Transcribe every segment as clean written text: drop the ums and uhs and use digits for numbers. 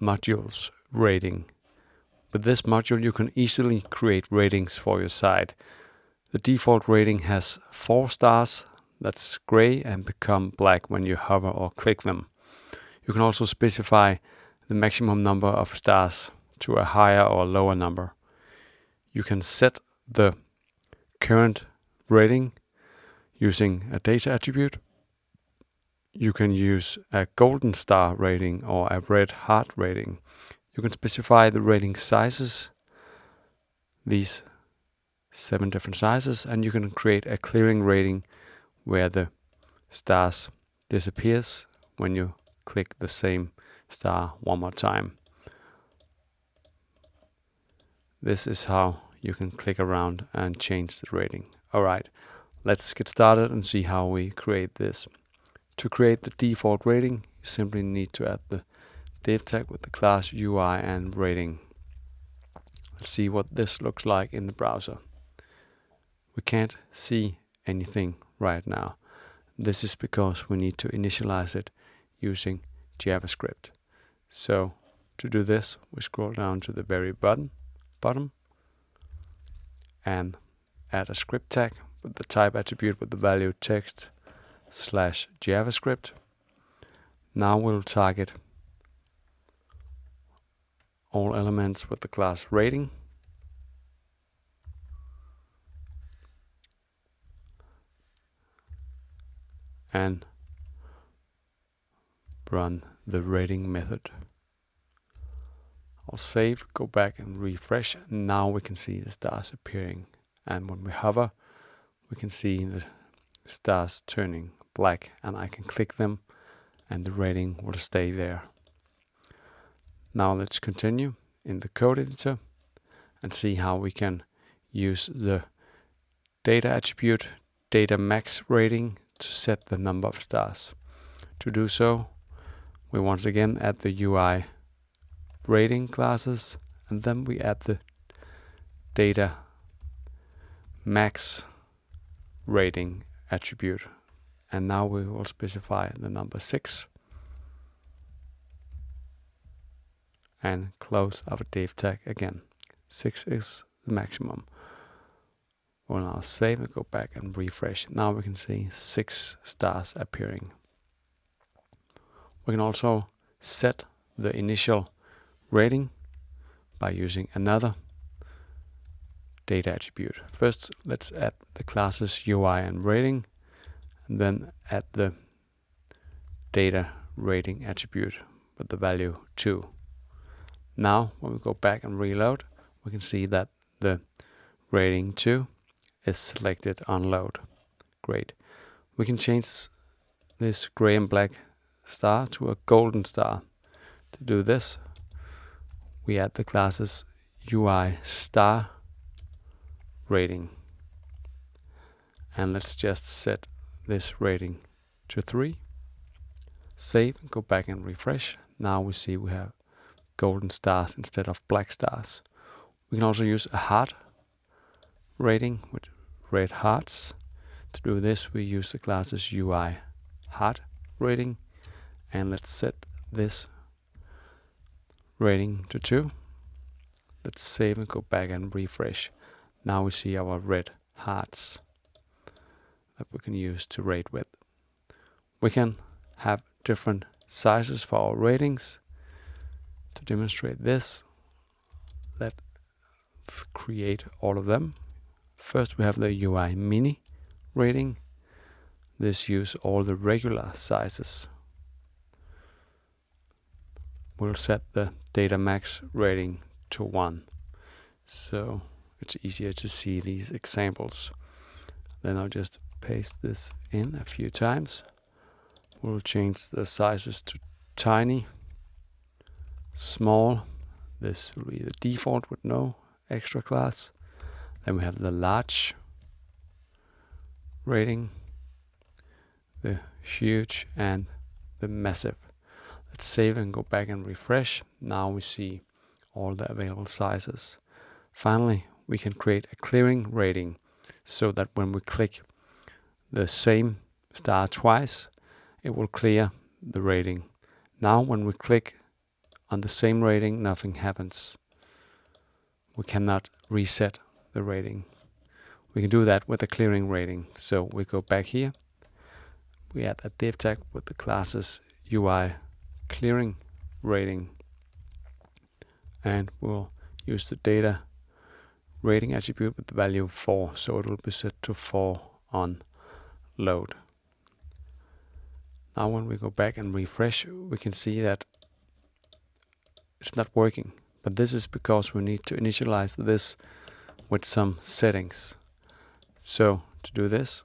modules rating. With this module, you can easily create ratings for your site. The default rating has 4 stars. That's gray and become black when you hover or click them. You can also specify the maximum number of stars to a higher or lower number. You can set the current rating using a data attribute. You can use a golden star rating or a red heart rating. You can specify the rating sizes, these 7 different sizes, and you can create a clearing rating where the stars disappears when you click the same star one more time. This is how you can click around and change the rating. Alright, let's get started and see how we create this. To create the default rating, you simply need to add the div tag with the class UI and rating. Let's see what this looks like in the browser. We can't see anything right now. This is because we need to initialize it using JavaScript. So to do this, we scroll down to the very bottom and add a script tag with the type attribute with the value text/JavaScript. Now we'll target all elements with the class rating. And run the rating method. I'll save, go back and refresh. Now we can see the stars appearing. And when we hover, we can see the stars turning black, and I can click them and the rating will stay there. Now let's continue in the code editor and see how we can use the data attribute data max rating to set the number of stars. To do so, we once again add the UI rating classes, and then we add the data max rating attribute. And now we will specify the number 6 and close our div tag again. 6 is the maximum. We'll now save and go back and refresh. Now we can see 6 stars appearing. We can also set the initial rating by using another data attribute. First, let's add the classes UI and rating, and then add the data rating attribute with the value 2. Now, when we go back and reload, we can see that the rating 2 is selected on load. Great. We can change this gray and black star to a golden star. To do this, we add the classes UI star rating. And let's just set this rating to 3. Save, go back and refresh. Now we see we have golden stars instead of black stars. We can also use a heart rating with red hearts. To do this, we use the classes UI heart rating, and let's set this rating to 2. Let's save and go back and refresh. Now we see our red hearts that we can use to rate with. We can have different sizes for our ratings. To demonstrate this, let's create all of them. First, we have the UI mini rating. This uses all the regular sizes. We'll set the data max rating to 1, so it's easier to see these examples. Then I'll just paste this in a few times. We'll change the sizes to tiny, small. This will be the default with no extra class. Then we have the large rating, the huge, and the massive. Let's save and go back and refresh. Now we see all the available sizes. Finally, we can create a clearing rating so that when we click the same star twice, it will clear the rating. Now when we click on the same rating, nothing happens. We cannot reset the rating. We can do that with the clearing rating. So we go back here. We add a div tag with the classes UI clearing rating. And we'll use the data rating attribute with the value 4. So it will be set to 4 on load. Now when we go back and refresh, we can see that it's not working. But this is because we need to initialize this with some settings. So to do this,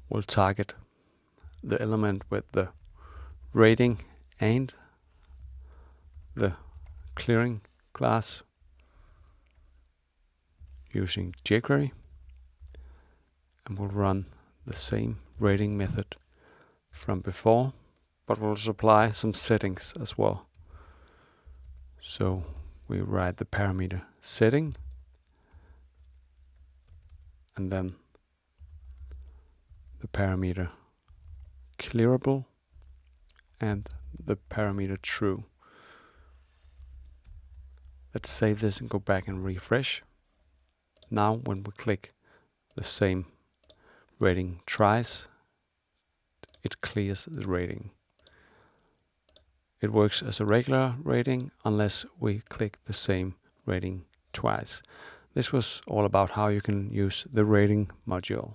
we'll target the element with the rating and the clearing class using jQuery, and we'll run the same rating method from before, but we'll supply some settings as well. So we write the parameter setting, and then the parameter clearable and the parameter true. Let's save this and go back and refresh. Now when we click the same rating twice, it clears the rating. It works as a regular rating unless we click the same rating twice. This was all about how you can use the rating module.